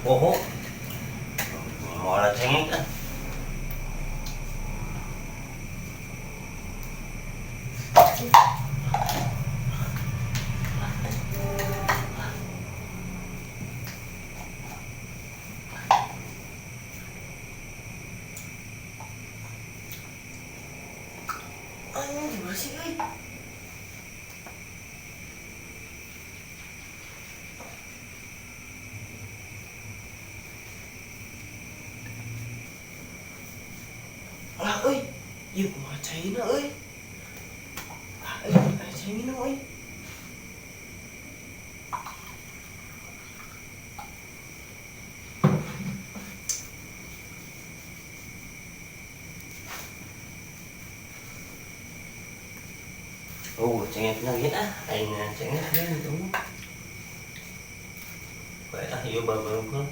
Oo. Wala sengit ah. Ano, di bersih, ay. Alah, ơi. Yêu của cháy nữa ơi. Ơi, cháy nữa ơi. Sengit na git ah. Ay na sengit na ito. Kaya tayo babang ko.